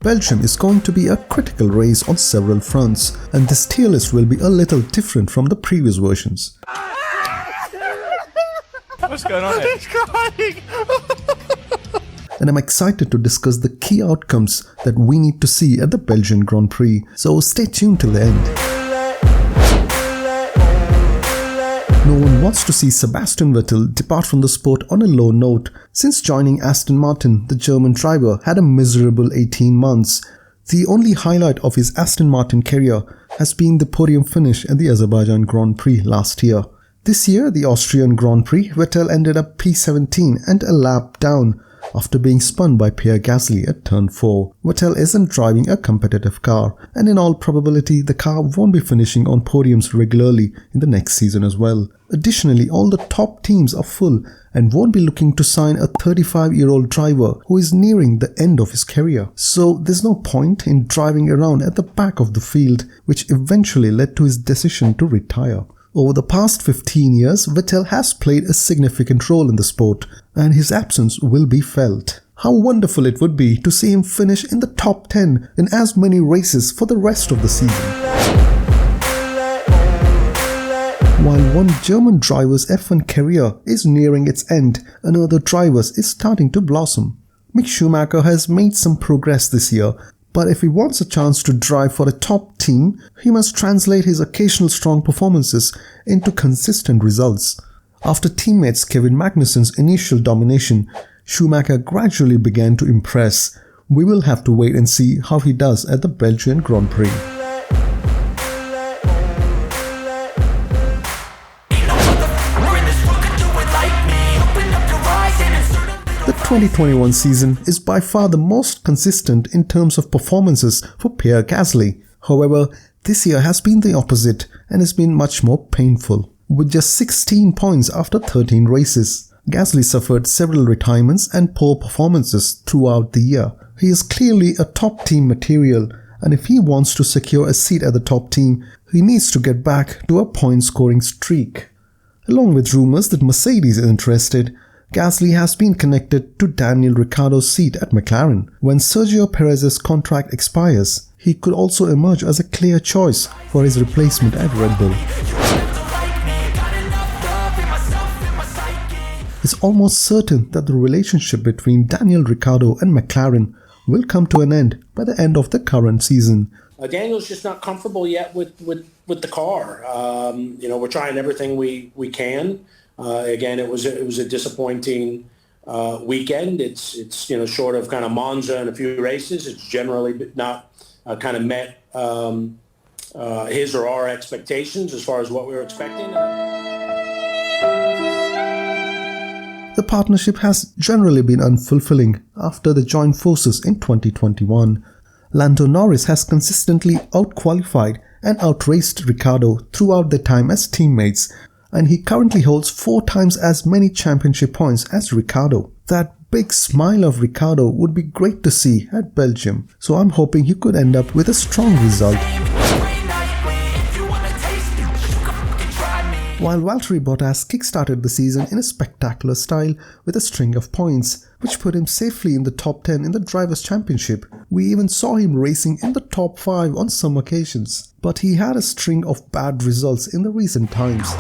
Belgium is going to be a critical race on several fronts, and this tier list will be a little different from the previous versions. What's going on here? He's crying! And I'm excited to discuss the key outcomes that we need to see at the Belgian Grand Prix, so stay tuned till the end. No one wants to see Sebastian Vettel depart from the sport on a low note. Since joining Aston Martin, the German driver had a miserable 18 months. The only highlight of his Aston Martin career has been the podium finish at the Azerbaijan Grand Prix last year. This year, the Austrian Grand Prix, Vettel ended up P17 and a lap down after being spun by Pierre Gasly at turn 4. Vettel isn't driving a competitive car, and in all probability the car won't be finishing on podiums regularly in the next season as well. Additionally, all the top teams are full and won't be looking to sign a 35-year-old driver who is nearing the end of his career. So there's no point in driving around at the back of the field, which eventually led to his decision to retire. Over the past 15 years, Vettel has played a significant role in the sport, and his absence will be felt. How wonderful it would be to see him finish in the top 10 in as many races for the rest of the season. While one German driver's F1 career is nearing its end, another driver's is starting to blossom. Mick Schumacher has made some progress this year, but if he wants a chance to drive for a top team, he must translate his occasional strong performances into consistent results. After teammates Kevin Magnussen's initial domination, Schumacher gradually began to impress. We will have to wait and see how he does at the Belgian Grand Prix. The 2021 season is by far the most consistent in terms of performances for Pierre Gasly. However, this year has been the opposite and has been much more painful. With just 16 points after 13 races, Gasly suffered several retirements and poor performances throughout the year. He is clearly a top team material, and if he wants to secure a seat at the top team, he needs to get back to a point scoring streak. Along with rumors that Mercedes is interested, Gasly has been connected to Daniel Ricciardo's seat at McLaren. When Sergio Perez's contract expires, he could also emerge as a clear choice for his replacement at Red Bull. It's almost certain that the relationship between Daniel Ricciardo and McLaren will come to an end by the end of the current season. Daniel's just not comfortable yet with the car. We're trying everything we can. Again, it was a disappointing weekend. It's short of kind of Monza and a few races. It's generally not kind of met his or our expectations as far as what we were expecting. The partnership has generally been unfulfilling after they joined forces in 2021. Lando Norris has consistently outqualified and outraced Ricciardo throughout their time as teammates, and he currently holds 4 times as many championship points as Ricciardo. That big smile of Ricciardo would be great to see at Belgium, so I'm hoping he could end up with a strong result. While Valtteri Bottas kickstarted the season in a spectacular style with a string of points, which put him safely in the top 10 in the Drivers' Championship, we even saw him racing in the top 5 on some occasions. But he had a string of bad results in the recent times.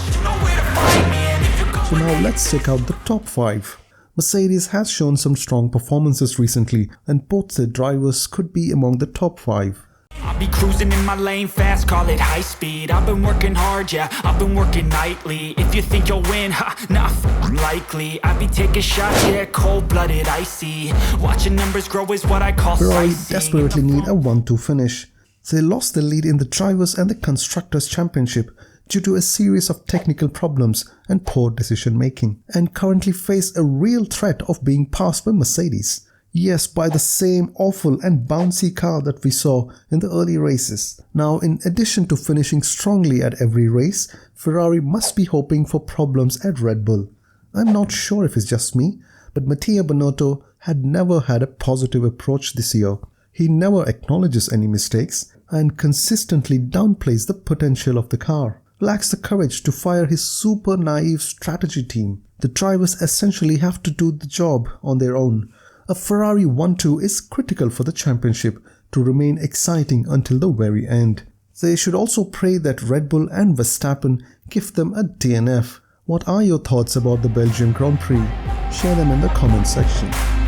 So now let's check out the top 5. Mercedes has shown some strong performances recently, and both their drivers could be among the top 5. I'll be cruising in my lane fast, call it high speed. I've been working hard, yeah, I've been working nightly. If you think you'll win, not likely. I be taking shots, yeah, cold-blooded, icy. Watching numbers grow is what I call Ferrari sightseeing. desperately need a 1-2 finish. They lost the lead in the Drivers' and the Constructors' Championship due to a series of technical problems and poor decision making, and currently face a real threat of being passed by Mercedes. Yes, by the same awful and bouncy car that we saw in the early races. Now, in addition to finishing strongly at every race, Ferrari must be hoping for problems at Red Bull. I'm not sure if it's just me, but Mattia Binotto had never had a positive approach this year. He never acknowledges any mistakes and consistently downplays the potential of the car. Lacks the courage to fire his super naive strategy team. The drivers essentially have to do the job on their own. A Ferrari 1-2 is critical for the championship to remain exciting until the very end. They should also pray that Red Bull and Verstappen give them a DNF. What are your thoughts about the Belgian Grand Prix? Share them in the comment section.